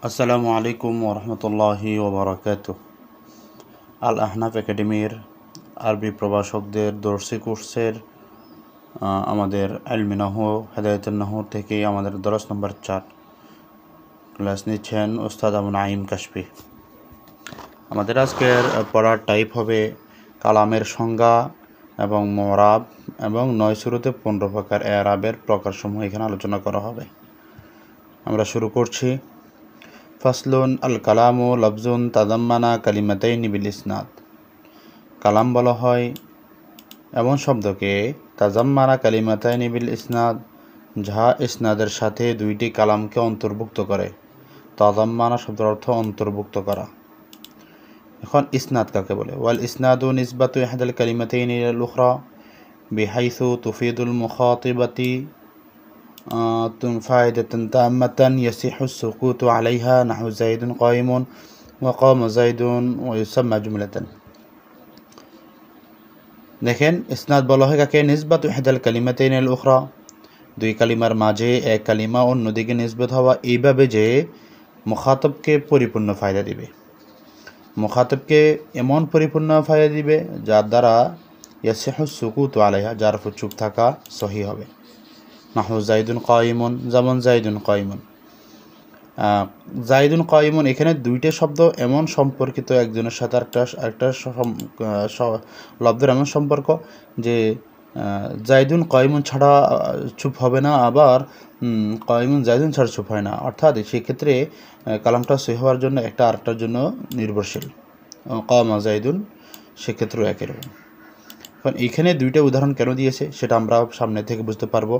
আসসালামু আলাইকুম ওরহমতুল্লাহি ওবরাকাতুহ। আল আহনাফ একাডেমির আরবি প্রভাষকদের দর্সি কোর্সের আমাদের ইলমে নাহু হেদায়েতুন নাহু থেকে আমাদের দরস নম্বর 4 ক্লাস নিচ্ছেন ওস্তাদ আবু নাঈম কাশফি। আমাদের আজকের পড়ার টাইপ হবে কালামের সংজ্ঞা এবং মরাব এবং 9 শুরুতে 15 প্রকার এরাবের প্রকারসমূহ এখানে আলোচনা করা হবে। আমরা শুরু করছি। ফাসলুন আল কালামু লফজুন তাদাম্মানা কালিমাতাইনি বিল ইসনাদ। কালাম বলা হয় এমন শব্দকে তাজাম্মানা কালিমাতাইনি বিল ইসনাদ, যাহা ইসনাদের সাথে দুইটি কালামকে অন্তর্ভুক্ত করে। তাজাম্মানা শব্দের অর্থ অন্তর্ভুক্ত করা। এখন ইসনাদ কাকে বলে? ওয়াল ইসনাদু নিসবাতু ইহদাল কালিমাতাইনি ইলাল উখরা বিহাইসু তুফিদুল মুখাতিবাতি فائدة تامة يصح السكوت عليها نحو زيد قائم وقام زيد ويسمى جملة। দেখেন, ইসনাদ বলা হয় কাকে? নিসবাতু ইহদাল কালিমাতাইন আল উখরা, দুই কালিমার মাঝে এক কালিমা অন্যদিকে নিসবত হওয়া এইভাবে যে মুখাতবকে পরিপূর্ণ ফায়দা দিবে। মুখাতবকে এমন পরিপূর্ণ ফায়দা দিবে যার দ্বারা ইয়াসিহু সুকুতু আলাইহা, যার উপর চুপ থাকা সহি হবে। নাহু জাইদুন কাইমুন, যেমন জাইদুন কাইমুন। জাইদুন কাইমুন, এখানে দুইটা শব্দ এমন সম্পর্কিত একজনের সাথে একটা লব্ধের এমন সম্পর্ক যে জাইদুন কাইমুন ছাড়া চুপ হবে না, আবার কাইমুন জাইদুন ছাড়া চুপ হয় না। অর্থাৎ সেক্ষেত্রে কালামটা সহি হওয়ার জন্য একটা আরেকটার জন্য নির্ভরশীল। কামা জাইদুন সেক্ষেত্রেও একই রকম। এখন এইখানে দুইটা উদাহরণ কেন দিয়েছে সেটা আমরা সামনে থেকে বুঝতে পারবো।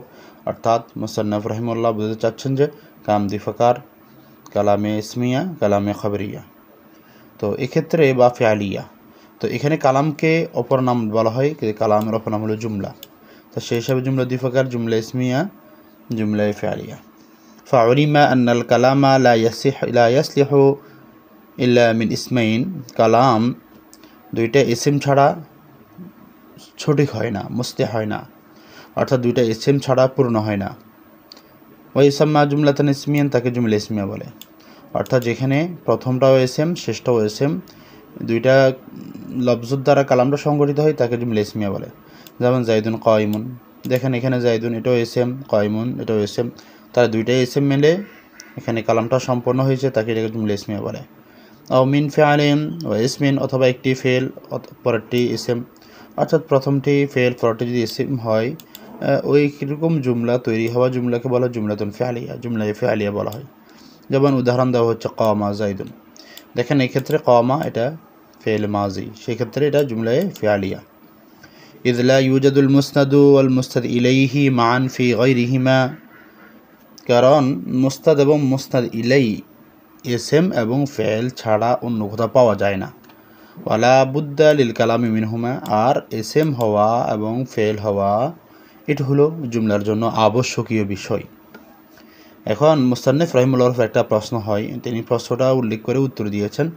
অর্থাৎ মুসান্নাফ রাহিমাহুল্লাহ বুঝতে চাচ্ছেন যে কালাম দ্বিফাকার, কালামে ইসমিয়া, কালামে খবরিয়া, তো এক্ষেত্রে বা ফেয়ালিয়া। তো এখানে কালামকে অপর নাম বলা হয়, কালামের অপর নাম হলো জুমলা। তো সেই হিসাবে জুমলা দ্বিফাকার, জুমলা ইসমিয়া, জুমলা ফেয়ালিয়া। ফাউলিমা আন্নাল কালামা লা ইয়াসলিহু ইল্লা মিন ইসমাইন, কালাম দুইটা ইসিম ছাড়া সঠিক হয় না, মুস্তে হয় না, অর্থাৎ দুইটা ইসিম ছাড়া পূর্ণ হয় না। ওয়াইসাম্মা জুমলাতান ইসমিয়ান, তাকে জুমলা ইসমিয়া বলে। অর্থাৎ যেখানে প্রথমটাও এসএম শেষটাও এসএম, দুইটা লফজুর দ্বারা কালামটা সংগঠিত হয় তাকে জুমলা ইসমিয়া বলে। যেমন জাইদুন কাইমুন, দেখেন এখানে জাইদুন এটাও এসএম, কাইমুন এটাও এসএম, তারা দুইটাই এসএম মেলে এখানে কালামটা সম্পন্ন হয়েছে, তাকে এটাকে জুমলা ইসমিয়া বলে। ও মিন ফেআলিন ও ইসমিন, অথবা একটি ফেল পরেরটি এসএম, অর্থাৎ প্রথমটি ফেল পরেরটি যদি ইসম হয়, ওই কীরকম জুমলা তৈরি হওয়া জুমলাকে বলা জুমলাতুন ফেআলিয়া, জুমলায়ে ফেআলিয়া বলা হয়। যেমন উদাহরণ দেওয়া হচ্ছে কামা জাইদুন, দেখেন এই ক্ষেত্রে কামা এটা ফেল মাজি, সেই ক্ষেত্রে এটা জুমলায়ে ফেআলিয়া। ইয লা ইউজাদুল মুসনাদু ওয়াল মুসনাদ ইলাইহি মান ফি গায়রিহিমা, কারণ মুসনাদ এবং মুসনাদ ইলাই ইসম এবং ফেল ছাড়া অন্য কোথাও পাওয়া যায় না। ওয়ালা বুদ্দা লিল কালামি মিনহুমা, আর এসএম হওয়া এবং ফেল হওয়া এটা হলো জুমলার জন্য আবশ্যকীয় বিষয়। এখন মুস্তান্নিফ রাহিমাহুল্লাহর একটা প্রশ্ন হয়, তিনি প্রশ্নটা উল্লেখ করে উত্তর দিয়েছেন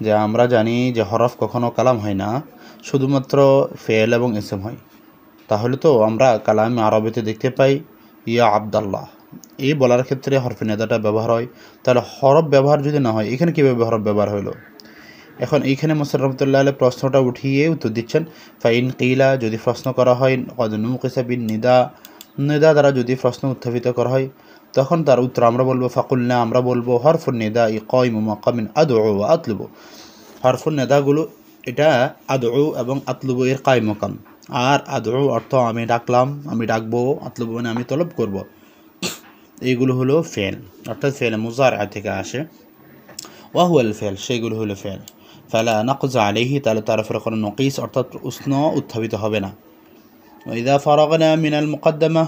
যে আমরা জানি যে হরফ কখনো কালাম হয় না, শুধুমাত্র ফেল এবং এসএম হয়। তাহলে তো আমরা কালাম আরবিতে দেখতে পাই ইয়া আবদাল্লাহ, এই বলার ক্ষেত্রে হরফে নেদাটা ব্যবহার হয়, তাহলে হরফ ব্যবহার যদি না হয় এখানে কীভাবে হরফ ব্যবহার হলো? এখন এইখানে মুসার রহমতুল্লাহ আলাইহি প্রশ্নটা উঠিয়ে উত্তর দিচ্ছেন। ফাইন কিলা, যদি প্রশ্ন করা হয় কদ নুকিসা বিন নিদা, নিদা দ্বারা যদি প্রশ্ন উত্থাপিত করা হয় তখন তার উত্তর আমরা বলবো ফাকুলনা, আমরা বলবো হরফুন নিদা কাইমু মাকামিন আদউ ওয়া আতলুবু, হরফুন নিদাগুলো এটা আদউ এবং আতলুবু এর কায়েম মাকাম। আর আদউ অর্থ আমি ডাকলাম, আমি ডাকবো, আতলুবু মানে আমি তলব করব, এইগুলো হলো ফেল, অর্থাৎ ফেল মুজারআ থেকে আসে। ওয়া হুয়াল ফেল, সেইগুলো হলো ফেল। ফালা নাকজা আলাইহি, তাহলে তার উপরে কোনো নকিস অর্থাৎ প্রশ্ন উত্থাপিত হবে না। ইযা ফারাগনা মিনাল মুকদ্দামা,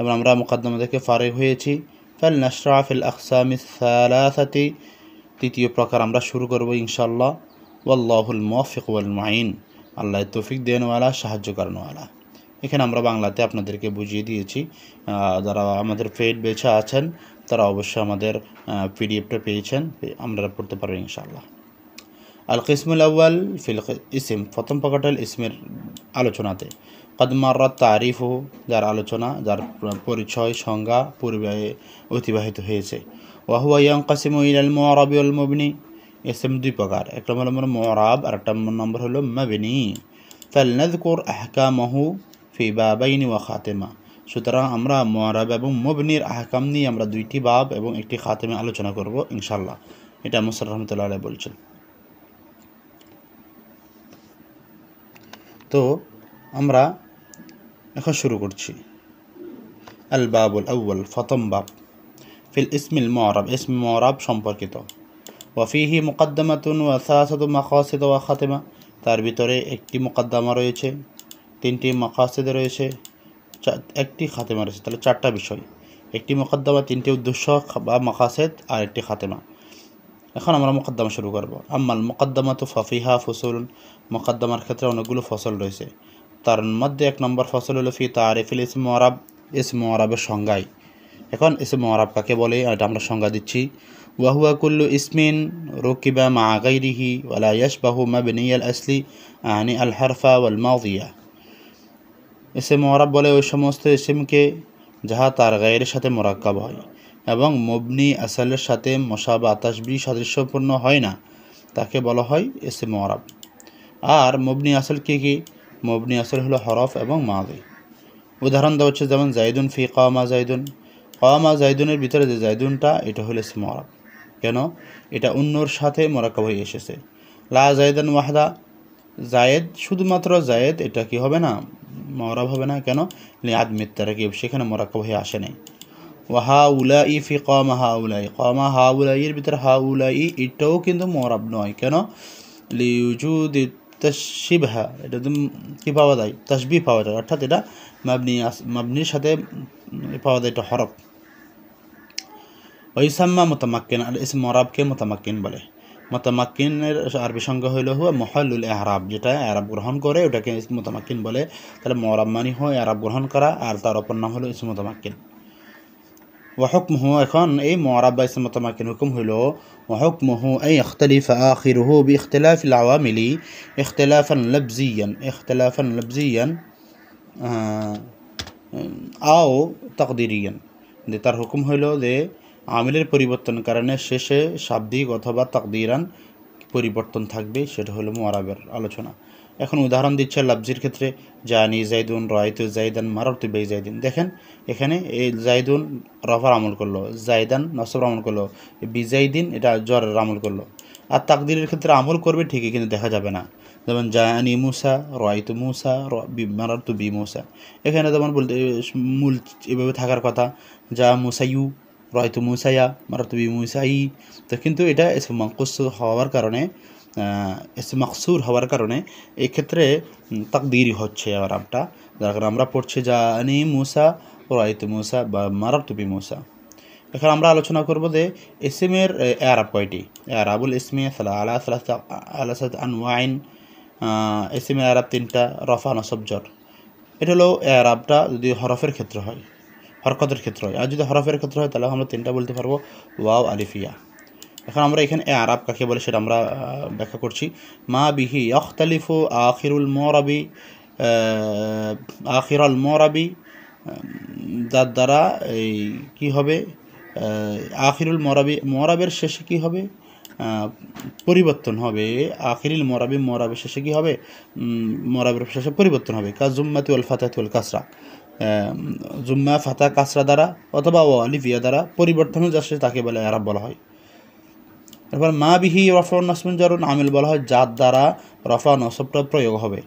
এবং আমরা মুকদ্দমা থেকে ফারিগ হয়েছি। ফাল নাশরা ফিল আকসামিস সালাসাতি, তৃতীয় প্রকার আমরা শুরু করব ইনশাআল্লাহ। ওয়াল্লাহুল মুওয়াফিক ওয়াল মুঈন, আল্লাহ তৌফিক দেনওয়ালা, সাহায্য করেনওয়ালা। এখানে আমরা বাংলাতে আপনাদেরকে বুঝিয়ে দিয়েছি। যারা আমাদের পেইড বেচা আছেন তারা অবশ্যই আমাদের পিডিএফটা পেয়েছেন, আমরা পড়তে পারবেন ইনশাআল্লাহ। আল কিসমুল আউয়াল ফিল ইসিম, প্রথম প্রকারটা হল ইসমের আলোচনাতে। কদ মাররাত তারিফু, যার আলোচনা, যার পরিচয় সংজ্ঞা পূর্বে অতিবাহিত হয়েছে। ওয়াহুয়া ইয়ানকাসিমু ইলাল মুআরাবি ওয়াল মুবনি, ইসম দুই প্রকার, একটা নম্বর মুআরাব আর একটা নম্বর হলো মাবনি। ফালনাযকুর আহকামাহু ফি বাবাইনি ওয়া খাতিমা, সুতরাং আমরা মুআরাব এবং মুবনির আহকাম নিয়ে আমরা দুইটি বাব এবং একটি খাতিমে আলোচনা করব ইনশাআল্লাহ। এটা মুসার রহমতুল্লাহ আলাইহি বলছেন। তো আমরা এখন শুরু করছি। আল বাবুল আউয়াল, প্রথম বাব, ফিল ইসমিল মুআরাব, ইসম মুআরাব সম্পর্কিত। ওয়াফিহি মুকদ্দমাতুন ওয়া সালাসাতু মাকাসিদ ওয়া খাতিমা, তার ভিতরে একটি মুকদ্দমা রয়েছে, তিনটি মাকাসিদ রয়েছে, একটি খাতিমা রয়েছে। তাহলে চারটা বিষয়, একটি মুকদ্দমা, তিনটি উদ্দেশ্য বা মাকাসিদ আর একটি খাতিমা। এখন আমরা মুকদ্দমা শুরু করব। আম্মাল মুকদ্দমাতু ফাফিহা ফুসুলুন, মুকদ্দমার ক্ষেত্রে অনেকগুলো ফসল রয়েছে। তার মধ্যে এক নম্বর ফসল হলো ফি তারিফিল ইসম মুআরাব, ইসম মুআরাবের সংজ্ঞায়। এখন ইসম মুআরাব কাকে বলে এটা আমরা সংজ্ঞা দিচ্ছি। ওয়াহুয়া কুল্লু ইসমিন রুকিবা মা গাইরিহি ওয়ালা ইয়াশবাহু মাবনিয়াল আসলি আনি আল হারফা ওয়াল মাদিয়া। ইসম মুআরাব বলে ওই সমস্ত ইসমকে যাহা তার গায়ের সাথে মোরাক্কাব হয় এবং মবনি আসলের সাথে মুশাবাহ তাশবিহ সাদৃশ্যপূর্ণ হয় না, তাকে বলা হয় ইসম মুআরাব। আর মবনি আসল কি? মবনি আসল হলো হরফ এবং মাদি। উদাহরণ দেওয়া হচ্ছে যেমন জাইদুন ফি কামা জাইদুন, কামা জাইদুনের ভিতরে যে জাইদুনটা এটা হলো ইসম মুআরাব। কেন? এটা অন্যর সাথে মোরাক্কাব হয়ে এসেছে। লা জাইদান ওয়াহদা, জায়েদ শুধুমাত্র জায়েদ, এটা কি হবে না? মুআরাব হবে না। কেন? লিআদমিত তারকিব, সেখানে মোরাক্কাব হয়ে আসে নাই। ওয়াহা উলাই ফি কামা হাউলাই, কামা হাউলাইয়ের ভিতরে হাউলাই এটাও কিন্তু মুআরাব নয়। কেন? লিউজুদি তাশবিহা, এটা কি পাওয়া যায়? তাশবিহ পাওয়া যায়, অর্থাৎ এটা মাবনির সাথে পাওয়া যায়, এটা হরফ। ওয়াইসাম্মা মুতামাক্কিন, আর ইসম মুআরাবকে মুতামাক্কিন বলে। মুতামাক্কিনের আরবি সংজ্ঞা হইল হুয়া মুহাল্লুল ইআরাব, যেটা ইআরাব গ্রহণ করে ওটাকে ইসম মুতামাক্কিন বলে। তাহলে মুআরাব মানে হয় ইআরাব গ্রহণ করা, আর তার অপর নাম হলো ইসম মুতামাক্কিন। ওয়া হুকমুহু, এখন এই মুআরাব বা ইসম মুতামাক্কিন হুকুম হইল ওয়া হুকমুহু আই ইখতালিফা আখিরুহু বিইখতিলাফিল আওয়ামিলি ইখতিলাফান লাফজিয়ান আও তাকদিরিয়ান, যে তার হুকুম হইল যে আমিলের পরিবর্তন কারণে শেষে শাব্দিক অথবা তাকদিরান পরিবর্তন থাকবে, সেটা হলো মুআরাবের আলোচনা। এখন উদাহরণ দিচ্ছে লাফজির ক্ষেত্রে, জানি জাইদুন, রায়তু জাইদান, মারারতু বি জাইদিন। দেখেন এখানে এই জাইদুন রফার আমল করলো, জাইদান নসবের আমল করলো, বি জাইদিন এটা জরের আমল করলো। আর তাকদিরের ক্ষেত্রে আমল করবে ঠিকই, কিন্তু দেখা যাবে না। যেমন জানি মুসা, রায়তু মুসা, মারারতু বি মুসা। এখানে যেমন বলতে মূল এভাবে থাকার কথা, যা মুসাইউ, রায়তু মুসাইয়া, মারারতু বি মুসাই। তো কিন্তু এটা ইসম মানকুস হওয়ার কারণে, ইসম মাকসুর হওয়ার কারণে এই ক্ষেত্রে তাকদীরি হচ্ছে আরবটা, যার কারণে আমরা পড়ছি জানি মুসা, রায়তু মুসা বা মারারতু বি মুসা। এখন আমরা আলোচনা করব যে ইসমের ইআরাব কয়টি। ইআরাবুল ইসমি আলা সালাসাত আনওয়াইন, ইসমের ইআরাব তিনটা, রফা নসব জর। এটা হলো ইআরাবটা যদি হরফের ক্ষেত্রে হয়, হরকতের ক্ষেত্রে হয়। আর যদি হরফের ক্ষেত্রে হয় তাহলে আমরা তিনটা বলতে পারবো, ওয়াও, আলিফিয়া। এখন আমরা এখানে ইআরাব কাকে বলে সেটা আমরা ব্যাখ্যা করছি। মা বিহি ইখতালিফু আখিরুল মুআরাবি, আখিরাল মুআরাবি, যার দ্বারা এই কী হবে, আখিরুল মুআরাবি, মুআরাবের শেষে কী হবে? পরিবর্তন হবে। আখিরুল মুআরাবি, মুআরাবের শেষে কী হবে? মুআরাবের শেষে পরিবর্তন হবে। কা জুম্মাতি ওয়াল ফাতাতি ওয়াল কাসরা, জুম্মা, ফাতা, কাসরা দ্বারা অথবা ও আলিফিয়া দ্বারা পরিবর্তন যাচ্ছে তাকে বলে ইআরাব বলা হয়। এরপর মা বিহি রফা নসবুন জারুন, আমিল বলা হয় যার দ্বারা রফা নসবটা প্রয়োগ হবে।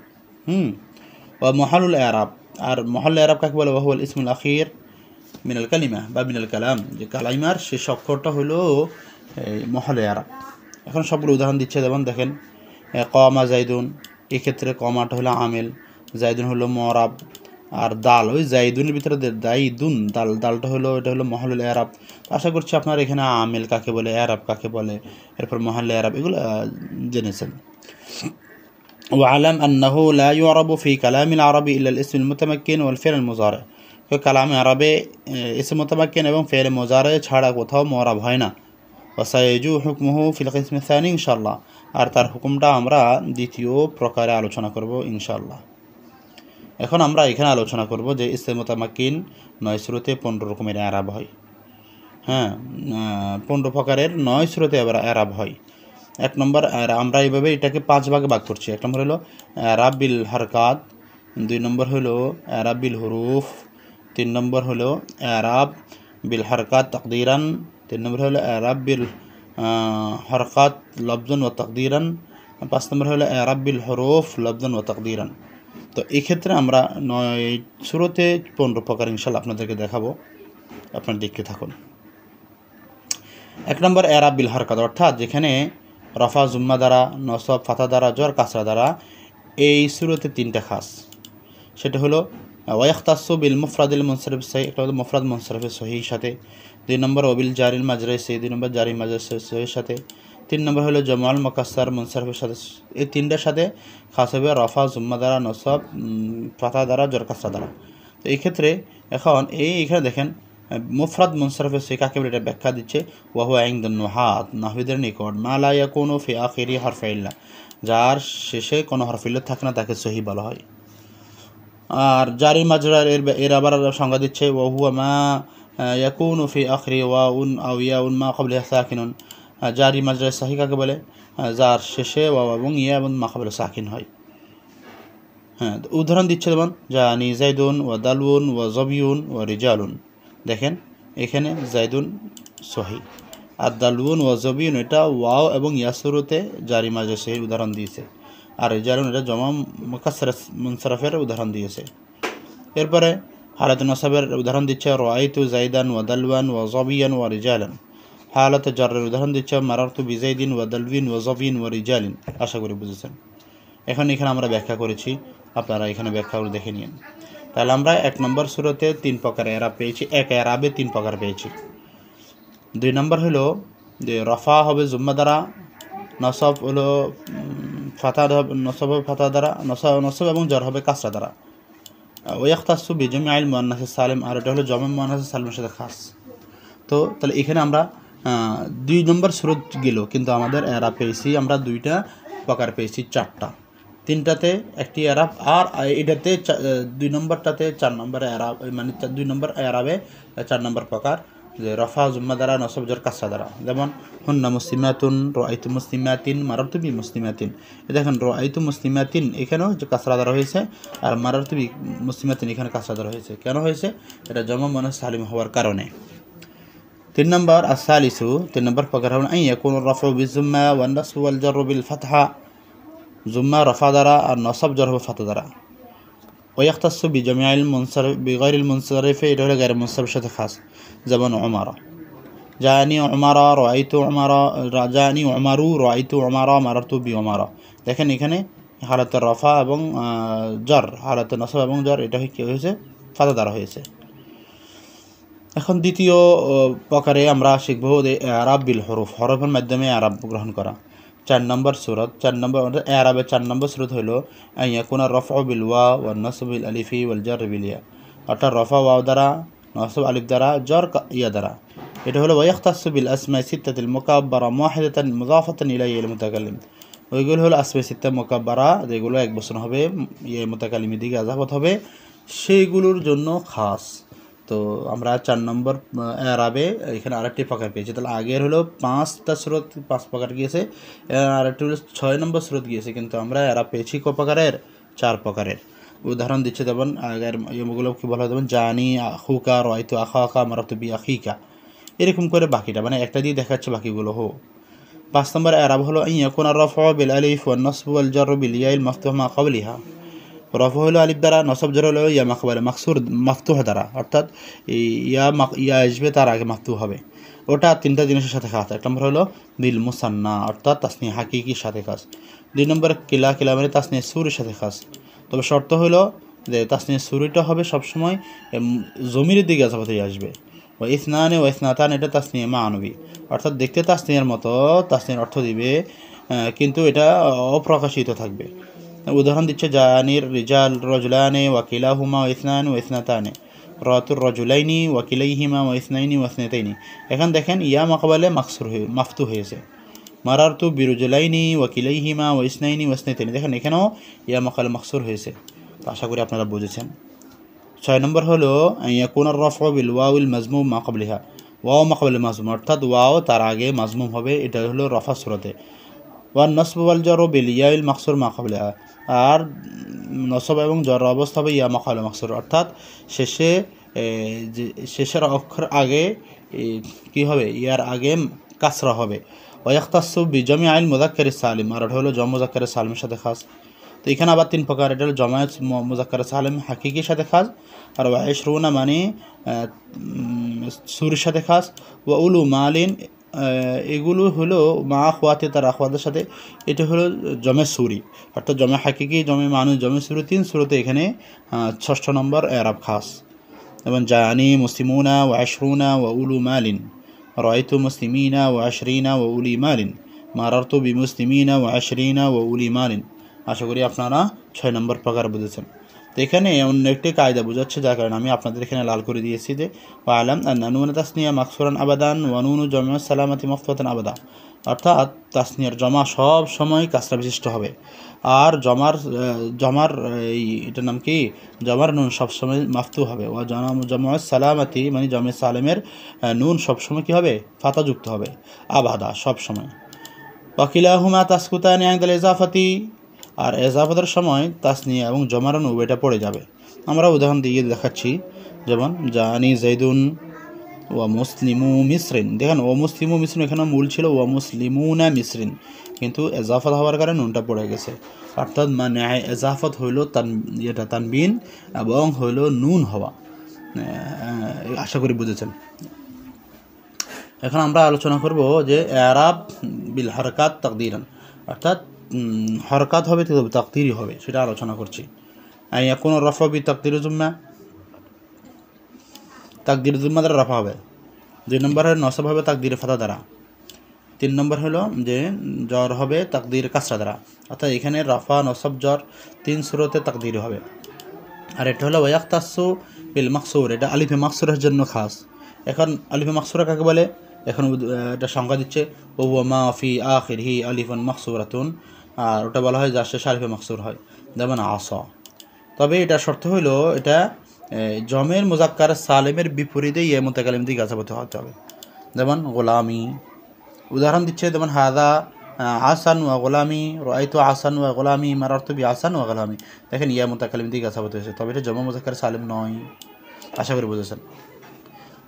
ও মহালুল ইআরাব, আর মহাল ইআরাব কাকে বলে? ওয়াহুয়াল ইসমুল আখির মিনাল কালিমা বা মিনাল কালাম, যে কালাইমার শেষ অক্ষরটা হলো মহাল ইআরাব। এখন সবগুলো উদাহরণ দিচ্ছে, যেমন দেখেন কমা জাইদুন, এক্ষেত্রে কমাটা হলো আমিল, জাইদুন হলো মুআরাব, আর দাল ওই জাইদুনের ভিতরে দাইদুন, দালটা হলো, এটা হলো মহালুল ইআরাব। আশা করছি আপনারা এখানে আমিল কাকে বলে, ইআরাব কাকে বলে, এরপর মহাল ইআরাব এগুলো জেনেছেন। ওয়ালাম আন্নাহু লা ইউরাবু ফি কালামিল আরবি ইল্লা আল ইসমিল মুতামাক্কিন ওয়াল ফি'ল মুযারি, কালামে আরবে ইসম মুতামাক্কিন এবং ফি'ল মুযারি ছাড়া কোথাও মুআরাব হয় না। ওয়াসাইজু হুকমুহু ফিল কিসমে সানি ইনশাআল্লাহ। আর তার হুকুমটা আমরা দ্বিতীয় প্রকারে আলোচনা করব ইনশাআল্লাহ। এখন আমরা এখানে আলোচনা করব যে ইসে মুতামাক্কিন 9 শুরুতে 15 রকমের এরাব হয়। হ্যাঁ, 15 প্রকারের 9 শুরুতে আবার এরাব হয়। এক নম্বর, আমরা এইভাবে এটাকে 5 ভাগে ভাগ করছি। এক নম্বর হলো এরাব বিল হারকাত, 2 নম্বর হলো এরাব বিল হুরুফ, 3 নম্বর হলো এরাব বিল হারকাত তাকদিরান, 3 নম্বর হলো এরাব বিল হারকাত লফজান ওয়া তাকদিরান, 5 নম্বর হলো এরাব বিল হুরুফ লফজান ওয়া তাকদিরান। তো এই ক্ষেত্রে আমরা 9 শুরুতে 15 প্রকার ইনশাআল্লাহ আপনাদেরকে দেখাবো, আপনারা দেখতে থাকুন। 1 নম্বর এরাব বিল হারকাত, অর্থাৎ যেখানে রফা জুম্মা দ্বারা, নসব ফাতা দ্বারা, জর কাসরা দ্বারা, এই শুরুতে 3টা খাস। সেটা হলো ওয়াইখতাসু বিল মুফরাদিল মুনসারিফ সহি, একটা হলো মুফরাদ মুনসারিফের সহির সাথে। 2 নম্বর ওবিল জারিল মাজরাই সহি, 2 নম্বর জারি মাজরাই সহির সাথে। 3 নম্বর হলো জামাল মুকাসসার মুনসারিফের সাথে। এই 3টার সাথে খাস হবে রফা জুম্মা দ্বারা, নসব ফাতা দ্বারা, জর কাসরা দ্বারা। তো এই ক্ষেত্রে এখন এইখানে দেখেন মুফরাদ মুনসারিফের সহি কাকে বলে, এটা ব্যাখ্যা দিচ্ছে ওয়াহুয়া ইনদান নুহাত, নাহবিদের নিকট, মা লা ইয়াকুনু ফি আখিরি হারফে ইল্লা, যার শেষে কোনো হরফ ইল্লাত থাকে না তাকে সহি বলা হয়। আর জারি মাজরার এর আবার সংজ্ঞা দিচ্ছে ওয়াহুয়া মা ইয়াকুনু ফি আখিরি ওয়াউন আও ইয়াউন মা ক্বাবলিহা সাকিনুন, জারি মাজরার সহি কাকে বলে, যার শেষে ওয়াও এবং ইয়া এবং মা ক্বাবলিহা সাকিন হয়। হ্যাঁ, উদাহরণ দিচ্ছে যেমন জানি জাইদুন ওয়া দালউন ওয়া জবিউন ওয়া রিজালুন। দেখেন এখানে জাইদুন সহি, আর দালউন ওয়া জবিউন এটা ওয়াও এবং ইয়া শুরুতে জারি মাজরার সহি উদাহরণ দিয়েছে, আর রিজালুন এটা জমা মুকাসসার মুনসারিফের উদাহরণ দিয়েছে। এরপরে হালাত নসাবের উদাহরণ দিচ্ছে রাআইতু জাইদান ওয়া দালওয়ান ওয়া জবিয়ান ওয়া রিজালান। হালাত জারের উদাহরণ দিচ্ছে মারারতু বিজাইদিন ওয়া দালউইন ওয়া জবিন ওয়া রিজালিন। আশা করি বুঝেছেন। এখন এখানে আমরা ব্যাখ্যা করেছি, আপনারা এখানে ব্যাখ্যাগুলো দেখে নিন। তাহলে আমরা 1 নম্বর সূরাতে 3 প্রকার এরাব পেয়েছি, এক এরাবে 3 প্রকার পেয়েছি। 2 নম্বর হলো যে রফা হবে জুম্মা দ্বারা, নসব হলো ফাতা, নসব হবে ফাতা দ্বারা, নসব এবং জর হবে কাসরা দ্বারা। ওয়াইখতাসু বিজামিআল মুআন্নাস সালিম, আর এটা হলো জামা মুআন্নাস সালিমের সাথে খাস। তো তাহলে এখানে আমরা 2 নম্বর সূরত গেল, কিন্তু আমাদের এরাব পেয়েছি আমরা 2টা প্রকার পেয়েছি, 4টা। 3টাতে একটি এরাব, আর এটাতে 2 নম্বরটাতে 4 নম্বর এরাব, মানে 2 নম্বর এরাবে 4 নম্বর প্রকার, যে রফা জুম্মা দ্বারা, নসব জর কাসরা দ্বারা। যেমন হুন্না মুসলিমাতুন, রাআইতু মুসলিমাতিন, মারারতু বি মুসলিমাতিন। দেখেন রাআইতু মুসলিমাতিন এখানেও কাসরা দ্বারা হয়েছে, আর মারারতু বি মুসলিমাতিন এখানে কাসরা দ্বারা হয়েছে। কেন হয়েছে? এটা জামা মুআন্নাস সালিম হওয়ার কারণে। 3 নম্বর আস-সালিসু, 3 নম্বর প্রকার হলো আন ইয়াকুনু রাফউ বিজুম্মা ওয়ান নাসবু ওয়াল জাররু বিল ফাতহা, জুম্মা রফা দ্বারা আর নসব জর হবে ফাতা দ্বারা। ওয়াইখতাসু বিজামিআল মুনসারিফ বিগাইরিল মুনসারিফ, এটা হলো গায়রে মুনসারিফের সাথে খাস। যেমন উমারা, জানি উমারা রাআইতু উমারা, জানি উমারু রাআইতু উমারা, মারারতু বি উমারা। দেখেন এখানে হালাতে রফা এবং জর, হালাতে নসব এবং জর, এটা কি হয়েছে? ফাতা দ্বারা হয়েছে। এখন দ্বিতীয় প্রকারে আমরা শিখব যে এরাব বিল হরফ, হরফের মাধ্যমে এরাব গ্রহণ করা। 4 নম্বর সূরত, 4 নম্বর এরাবের 4 নম্বর সূরত হলো আন ইয়াকুনা রাফউ বিল ওয়া ওয়ান নাসব বিল আলিফি ওয়াল জার বিল ইয়া, অর্থাৎ রফা ওয়াও দ্বারা, নসব আলিফ দ্বারা, জর ইয়া দ্বারা। এটা হলো ওয়াইখতাসু বিল আসমাই সিত্তাতিল মুকাব্বারা মুওয়াহিদাতান মুযাফাতান ইলা ইল মুতাকাল্লিম। ওইগুলো হলো আসমাই সিত্তা মুকাব্বারা, যেগুলো এক বচন হবে, ইয়ে মুতাকাল্লিমের দিকে আযাফত হবে, সেইগুলোর জন্য খাস। তো আমরা 4 নম্বর এরাবে এখানে আরেকটি প্রকার পেয়েছি। তাহলে আগের হলো 5টা সূরত, 5 প্রকার গিয়েছে, আরেকটি হলো 6 নম্বর সূরত গিয়েছে, কিন্তু আমরা এরাব পেয়েছি ক প্রকারের? 4 প্রকারের। উদাহরণ দিচ্ছে যেমন আগের এগুলো কি বলা হয়, যেমন জানি আখুকা, রাআইতু আখাকা, মারারতু বি আখিকা, এরকম করে বাকিটা, মানে একটা দিয়ে দেখাচ্ছে বাকিগুলো। 5 নম্বর এরাব হলো আন ইয়াকুনা রাফউ বিল আলিফ ওয়ান নাসবু ওয়াল জাররু বিল ইয়াইল মাফতুহ মা ক্বাবলিহা। রফা হলো আলিফ দ্বারা, নসব জর হলো ইয়া মাকবালে মাকসুর মাফতুহ দ্বারা, অর্থাৎ ইয়া আসবে তার আগে মাফতুহ হবে। ওটা 3টা জিনিসের সাথে খাস। 1 নম্বর হলো বিল মুসান্না, অর্থাৎ তাসনিয়া হাকিকির সাথে খাস। 2 নম্বর কিলা মানে তাসনিয়া সুরির সাথে খাস। তবে শর্ত হলো যে তাসনিয়া সুরিটা হবে সবসময় জমিরের দিকে আযাফত হয়ে আসবে। ওয়া ইসনানে ওয়া ইসনাতান, এটা তাসনিয়া মানবী, অর্থাৎ দেখতে তাসনিয়ার মতো, তাসনিয়ার অর্থ দিবে, কিন্তু এটা অপ্রকাশিত থাকবে। উদাহরণ দিচ্ছে জানির রিজাল রজলানে ওয়া কিলাহুমা ওয়া ইসনান ওয়া ইসনাতানে। রাতুর রাজুলাইনি ওয়াকিলাইহিমা ওয়াইসনাইনি ওয়াসনাতাইনি। এখন দেখেন ইয়া মাকাবালে মাকসুর হয়ে মাফতু হয়েছে। মারারতু বিরুজুলাইনি ওয়াকিলাইহিমা ওয়াইসনাইনি ওয়াসনাতাইনি, দেখেন এখানেও ইয়া মাকালে মাকসুর হয়েছে। তো আশা করি আপনারা বুঝেছেন। 6 নম্বর হলো ইয়াকুনার রাফউ বিল ওয়াউল মাজমুম মা ক্বাবলিহা, ওয়াও মা ক্বাবলিল মাজমুম, অর্থাৎ ওয়াও তার আগে মাজমুম হবে, এটা হলো রফা সূরাতে। ওয়ান নসব ওয়াল জারু বিল ইয়াইল মাকসুর মা ক্বাবলিহা, আর নসব এবং জর অবস্থা হবে ইয়া মা ক্বাবলিল মাকসুর, অর্থাৎ শেষে শেষের অক্ষর আগে কি হবে, ইয়ার আগে কাসরা হবে। ওয়াইখতাসু বিজামিআল মুযাক্কারিস সালিম, আর এটা হলো জমা মুযাক্কারিস সালিমের সাথে খাস। তো এখানে আবার 3 প্রকার, এটা হলো জমায়েত মুযাক্কার সালিম হাকিকির সাথে খাস, আর ওয়াইশরুনা মানে সুরের সাথে খাস, ওয়া উলু মালিন এগুলো হলো মা আখওয়াতে তার আখওয়াতের সাথে, এটা হলো জমে সুরি, অর্থাৎ জমে হাকিকি, জমে মানুষ, জমে সুরি, 3 সুরতে এখানে 6 নম্বর এরাব খাস। এবং জানি মুসলিমুনা ওয়া আশরুনা ওয়া উলু মালিন, রাআইতু মুসলিমিনা ওয়া আশরিনা ওয়া উলি মালিন, মারারতু বিমুসলিমিনা ওয়া আশরিনা ওয়া উলি মালিন। আশা করি আপনারা 6 নম্বর প্রকার বুঝেছেন। তো এখানে অন্য একটি কায়দা বোঝাচ্ছে, যার কারণে আমি আপনাদের এখানে লাল করে দিয়েছি যে ওয়ালাম আন্না নুন তাসনিয়া মাকসুরান আবাদান ওয়া নুনু জামা সালামাতি মাফতুতান আবাদা, অর্থাৎ তাসনিয়ার জমা সব সময় কাসরা বিশিষ্ট হবে, আর জমার এটার নাম কি, জমার নুন সবসময় মাফতু হবে। ওয়া জামা সালামাতি মানে জমে সালেমের নুন সবসময় কি হবে, ফাতাযুক্ত হবে, আবাদা সবসময়। ওয়াকিলাহুমা তাসকুতানি ইনদাল ইজাফাতি, আর এজাফতের সময় তাসনিয়া এবং জমারান উভয়টা পড়ে যাবে। আমরা উদাহরণ দিয়ে দেখাচ্ছি, যেমন জানি জাইদুন ওয়া মুসলিমু মিসরিন, দেখেন ও মুসলিমু মিসরিন এখানে মূল ছিল ওয়া মুসলিমুনা মিসরিন, কিন্তু এজাফত হওয়ার কারণে নুনটা পড়ে গেছে, অর্থাৎ মানে এজাফত হইল তানবিন এবং হইল নুন হওয়া। আশা করি বুঝেছেন। এখন আমরা আলোচনা করব যে এরাব বিল হরকাত তাকদিরান, অর্থাৎ হরকাত হবে তাকদিরি হবে, সেটা আলোচনা করছি। ইয়াকুনু রাফা বি তাকদিরুজ জুম্মা, তাকদিরুজ জুম্মা দ্বারা রাফা হবে। 2 নম্বর হলো নসব হবে তাকদির ফাতা দ্বারা। 3 নম্বর হলো যে জ্বর হবে তাকদির কাসরা দ্বারা, অর্থাৎ এখানে রাফা নসব জ্বর 3 সুরতে তাকদির হবে। আর এটা হলো ওয়াক্তাসু বিল মাকসুর, এটা আলিফে মাকসুরের জন্য খাস। এখন আলিফে মাকসুরা কাকে বলে, এখন এটা সংজ্ঞা দিচ্ছে ও মা ফি আখিরহি আলিফুন মাকসুরাতুন, আর ওটা বলা হয় যার শেষে আলিফে মাকসুর হয়, যেমন আসা। তবে এটা শর্ত হইল এটা জমের মুজাক্কার সালেমের বিপরীতে ইয়ে মুতাকাল্লিম দিকে আসাবতে হতে হবে, যেমন গোলামি। উদাহরণ দিচ্ছে যেমন হাদা আসান ওয়া গোলামি, রাআইতু আসান ওয়া গোলামি, মারারতু বি আসান ওয়া গোলামি, দেখেন ইয়া মুতাকাল্লিম দিকে আসাবতে হয়েছে, তবে এটা জমা মুজাক্কার সালেম নয়। আশা করি বুঝেছেন।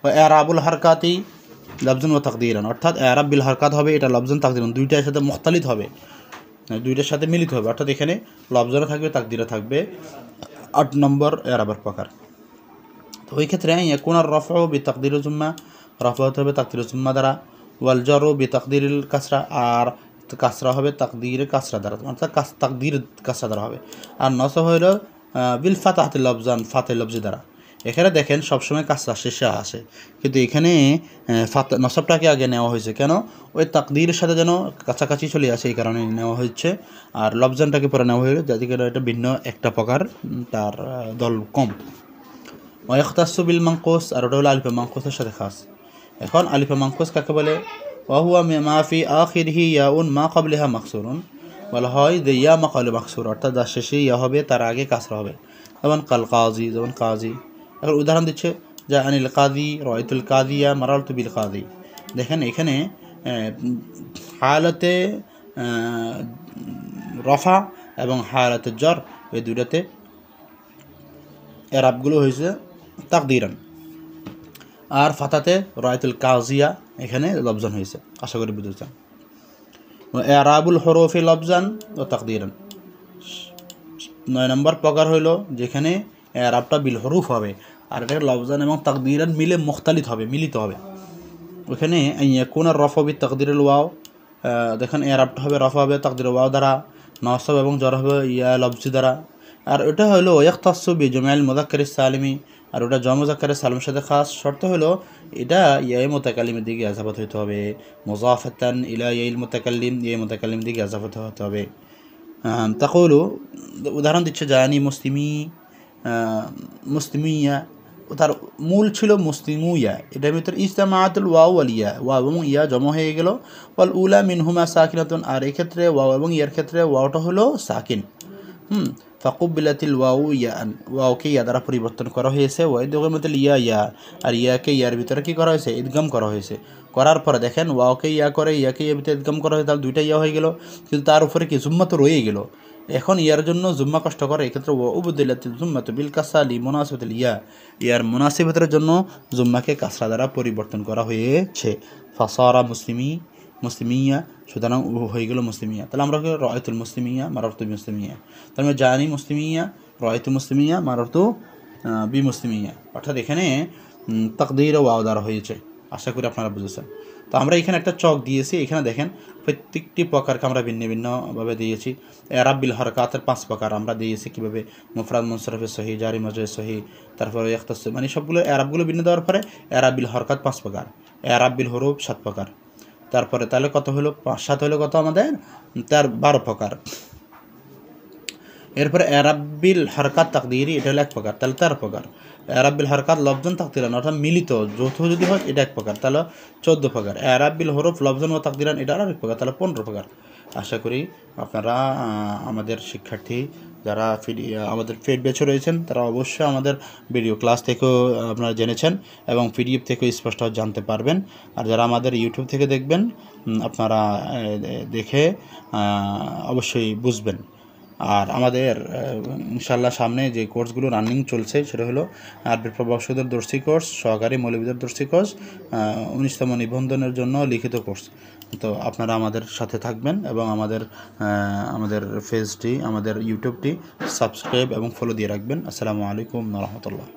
ওয়া ইরাবুল হরকাতি লফজুন ওয়া তাকদিরান, অর্থাৎ ইরাব বিল হরকাত হবে, এটা লফজুন তাকদিরান দুইটার সাথে মুখতালিত হবে, দুইটার সাথে মিলিত হবে, অর্থাৎ এখানে লফজনও থাকবে তাকদিরও থাকবে। 8 নম্বর ইরাবের প্রকার। তো ওই ক্ষেত্রে ইয়াকুনার রাফউ বি তাকদিরুজ জুম্মা, রাফা হতে হবে তাকদিরুজ জুম্মা দ্বারা। ওয়াল জারু বি তাকদিরিল কাসরা, আর কাসরা হবে তাকদিরের কাসরা দ্বারা, অর্থাৎ তাকদির কাসরা দ্বারা হবে। আর নসব হইল বিল ফাতাহাতিল লফজান, ফাতে লফজি দ্বারা। এখানে দেখেন সবসময় কাসরা শেষে আসে, কিন্তু এখানে নসবটাকে আগে নেওয়া হয়েছে কেন, ওই তাকদিরের সাথে যেন কাছাকাছি চলে আসে, এই কারণে নেওয়া হচ্ছে। আর লফজানটাকে পরে নেওয়া হইল যাতে করে এটা ভিন্ন একটা প্রকার, তার দল কম। ওয়াইখতাসু বিল মানকুস, আর ওটা হলো আলিফে মানকুসের সাথে খাস। এখন আলিফে মানকুস কাকে বলে, ওয়া হুয়া মা ফি আখিরিহি ইয়াউন মা ক্বাবলিহা মাকসুরুন, বলা হয় যে ইয়া মা ক্বাবলি মাকসুর, অর্থাৎ যার শেষে ইয়া হবে তার আগে কাসরা হবে, যেমন কাল কাজী, যেমন কাজী। এখন উদাহরণ দিচ্ছে যা আনিল কাদি, রাআইতুল কাদিয়া, মারারতু বিল কাদি। দেখেন এখানে হালাতে রফা এবং হালাতে জ্বর, এই দুইটাতে এরাবগুলো হয়েছে তাকদিরান, আর ফাতাতে রাআইতুল কাজিয়া এখানে লফজান হয়েছে। আশা করি বুঝেছেন। এরাবুল হরফি লফজান ও তাকদিরান। 9 নম্বর প্রকার হইল যেখানে এরাবটা বিল হরুফ হবে, আর এটা লফজান এবং তাকদিরান মিলে মুখতালিত হবে, মিলিত হবে। ওখানে ইয়াকুনার রাফা বি তাকদিরুল ওয়াও, দেখেন এরাবটা হবে রাফা হবে তাকদিরুল ওয়াও দ্বারা, নসব এবং জ্বর হবে ইয়া লফজি দ্বারা। আর ওটা হলো ইয়াখতাসু বি জামিআল মুযাক্কারিস সালিমি, আর ওটা জমা মুযাক্কারিস সালিমের সাথে খাস। শর্ত হলো এটা ইয়া মুতাকাল্লিমের দিকে ইজাফত হতে হবে, মুযাফাতান ইলা ইয়াল মুতাকাল্লিম, ইয়া মুতাকাল্লিমের দিকে ইজাফত হতে হবে। তাকুলু, উদাহরণ দিচ্ছে জানি মুসলিমি, মুসলিমিয়া, তার মূল ছিল মুসলিমু ইয়া, এটার ভিতরে ইজতামাআতুল ওয়াও ওয়াল ইয়া, ওয়াও এবং ইয়া জমা হয়ে গেল। ওয়াল উলা মিনহুমা সাকিনাতুন, আর এই ক্ষেত্রে ওয়াও এবং ইয়ার ক্ষেত্রে ওয়াওটা হলো সাকিন। ফাকুবিলাতিল ওয়াউ ইয়ান, ওয়াওকে ইয়া দ্বারা পরিবর্তন করা হয়েছে। ওয়াইদগমাতিল ইয়া ইয়া, আর ইয়াকে ইয়ার ভিতরে কি করা হয়েছে? ইদগাম করা হয়েছে। করার পরে দেখেন ওয়াওকে ইয়া করে ইয়াকে ইয়া ভিতরে ইদগাম করা হয়েছে, তাহলে দুইটা ইয়া হয়ে গেল, কিন্তু তার উপরে কি জুম্মা তো রয়ে গেল। এখন ইয়ার জন্য জুম্মা কষ্ট করে, এক্ষেত্রে ওয়া উবদিলাতিল জুম্মাতু বিল কাসরি মুনাসিবাতিল ইয়া, ইয়ার মুনাসিবাতের জন্য জুম্মাকে কাসরা দ্বারা পরিবর্তন করা হয়েছে। ফাসারা মুসলিমিয়া, সুতরাং হয়ে গেল মুসলিমিয়া। তাহলে আমরা রায়তুল মুসলিমিয়া মারারতু মুসলিমিয়া, তাহলে আমরা জানি মুসলিমিয়া, রায়তু মুসলিমিয়া, মারারতু বি মুসলিমিয়া, অর্থাৎ এখানে তাকদীর ওয়াও দ্বারা হয়েছে। আশা করি আপনারা বুঝেছেন। তো আমরা এখানে একটা চক দিয়েছি, এখানে দেখেন প্রত্যেকটি প্রকারকে আমরা ভিন্ন ভিন্নভাবে দিয়েছি। এরাব বিল হরকাতের 5 প্রকার আমরা দিয়েছি, কীভাবে মুফরাদ মুনসারিফে সহি, জারি মাজরুর সহি, তারপরে ইখতাস, মানে সবগুলো এরাবগুলো ভিন্ন দেওয়ার পরে এরাব বিল হরকাত 5 প্রকার, এরাব বিল হরুফ 7 প্রকার, তারপরে তাহলে কত হলো? 5 হলো কত আমাদের? তার 12 প্রকার। এরপরে এরাবিল হরকাত তাকদিরি, এটা হলো 1 প্রকার, তাহলে 13 প্রকার। এরাবিল হরকাত লফজন তাকদিরান, অর্থাৎ মিলিত যৌথ যদি হয় এটা 1 প্রকার, তাহলে 14 প্রকার। এরাবিল হরফ লফজন ও তাকদিরান, এটা আরেক প্রকার, তাহলে 15 প্রকার। আশা করি আপনারা আমাদের শিক্ষার্থী যারা আমাদের পেড ব্যাচে রয়েছেন তারা অবশ্যই আমাদের ভিডিও ক্লাস থেকেও আপনারা জেনেছেন এবং পিডিএফ থেকেও স্পষ্ট জানতে পারবেন। আর যারা আমাদের ইউটিউব থেকে দেখবেন আপনারা দেখে অবশ্যই বুঝবেন। আর আমাদের ইনশাআল্লাহ সামনে যে কোর্সগুলো রানিং চলছে সেটা হলো আরবি প্রভাষকদের দর্শী কোর্স, সহকারী মৌলবীদের দর্শী কোর্স, 19তম নিবন্ধনের জন্য লিখিত কোর্স। তো আপনারা আমাদের সাথে থাকবেন এবং আমাদের পেজটি, আমাদের ইউটিউবটি সাবস্ক্রাইব এবং ফলো দিয়ে রাখবেন। আসসালামু আলাইকুম ওয়া রাহমাতুল্লাহ।